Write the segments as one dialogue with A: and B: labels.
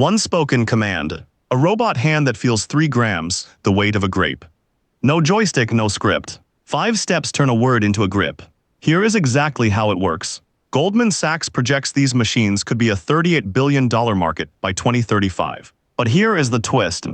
A: One spoken command. A robot hand that feels 3 grams, the weight of a grape. No joystick, no script. 5 steps turn a word into a grip. Here is exactly how it works. Goldman Sachs projects these machines could be a $38 billion market by 2035. But here is the twist.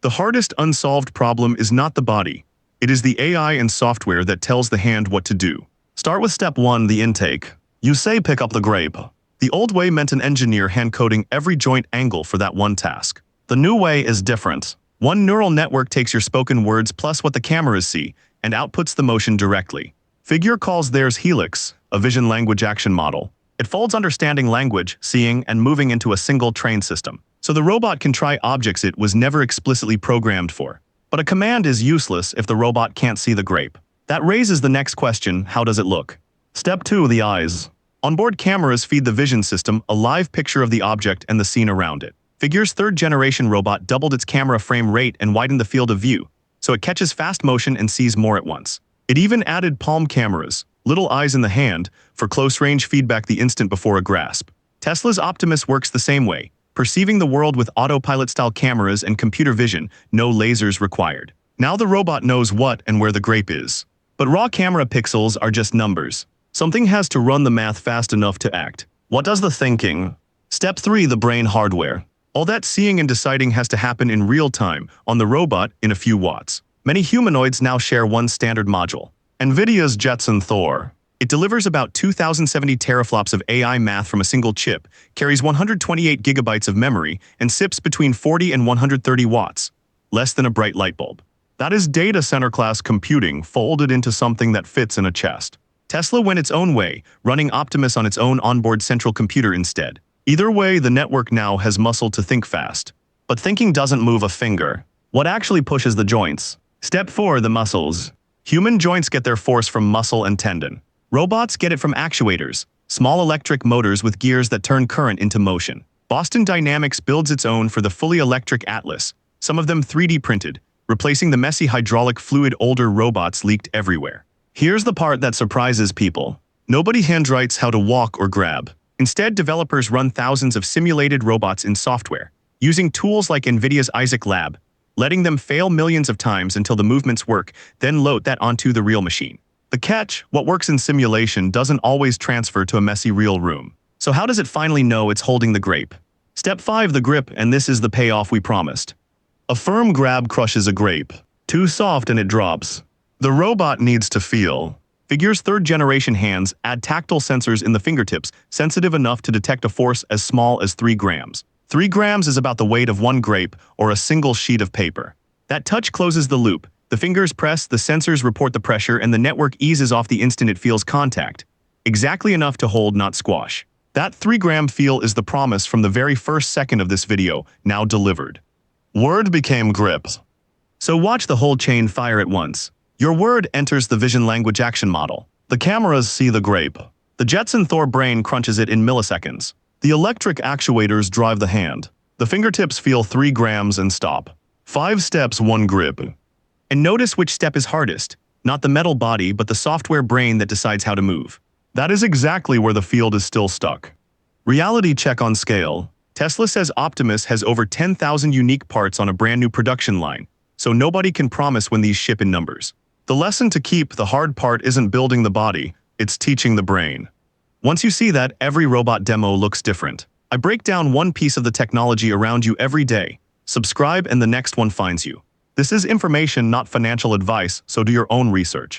A: The hardest unsolved problem is not the body. It is the AI and software that tells the hand what to do. Start with step 1, the intake. You say pick up the grape. The old way meant an engineer hand-coding every joint angle for that one task. The new way is different. One neural network takes your spoken words plus what the cameras see and outputs the motion directly. Figure calls theirs Helix, a vision language action model. It folds understanding language, seeing, and moving into a single trained system. So the robot can try objects it was never explicitly programmed for. But a command is useless if the robot can't see the grape. That raises the next question: how does it look? Step 2, the eyes. Onboard cameras feed the vision system a live picture of the object and the scene around it. Figure's third-generation robot doubled its camera frame rate and widened the field of view, so it catches fast motion and sees more at once. It even added palm cameras, little eyes in the hand, for close-range feedback the instant before a grasp. Tesla's Optimus works the same way, perceiving the world with autopilot-style cameras and computer vision, no lasers required. Now the robot knows what and where the grape is. But raw camera pixels are just numbers. Something has to run the math fast enough to act. What does the thinking? Step 3, the brain hardware. All that seeing and deciding has to happen in real time, on the robot, in a few watts. Many humanoids now share one standard module. NVIDIA's Jetson Thor. It delivers about 2070 teraflops of AI math from a single chip, carries 128 gigabytes of memory, and sips between 40 and 130 watts. Less than a bright light bulb. That is data center class computing folded into something that fits in a chest. Tesla went its own way, running Optimus on its own onboard central computer instead. Either way, the network now has muscle to think fast. But thinking doesn't move a finger. What actually pushes the joints? Step 4, the muscles. Human joints get their force from muscle and tendon. Robots get it from actuators, small electric motors with gears that turn current into motion. Boston Dynamics builds its own for the fully electric Atlas, some of them 3D printed, replacing the messy hydraulic fluid older robots leaked everywhere. Here's the part that surprises people. Nobody handwrites how to walk or grab. Instead, developers run thousands of simulated robots in software, using tools like NVIDIA's Isaac Lab, letting them fail millions of times until the movements work, then load that onto the real machine. The catch: what works in simulation doesn't always transfer to a messy real room. So how does it finally know it's holding the grape? Step 5, the grip, and this is the payoff we promised. A firm grab crushes a grape. Too soft and it drops. The robot needs to feel. Figure's third-generation hands add tactile sensors in the fingertips, sensitive enough to detect a force as small as 3 grams. 3 grams is about the weight of one grape or a single sheet of paper. That touch closes the loop. The fingers press, the sensors report the pressure, and the network eases off the instant it feels contact. Exactly enough to hold, not squash. That 3-gram feel is the promise from the very first second of this video, now delivered. Word became grip. So watch the whole chain fire at once. Your word enters the vision language action model. The cameras see the grape. The Jetson Thor brain crunches it in milliseconds. The electric actuators drive the hand. The fingertips feel 3 grams and stop. 5 steps, 1 grip. And notice which step is hardest. Not the metal body, but the software brain that decides how to move. That is exactly where the field is still stuck. Reality check on scale. Tesla says Optimus has over 10,000 unique parts on a brand new production line, so nobody can promise when these ship in numbers. The lesson to keep: the hard part isn't building the body, it's teaching the brain. Once you see that, every robot demo looks different. I break down one piece of the technology around you every day. Subscribe and the next one finds you. This is information, not financial advice, so do your own research.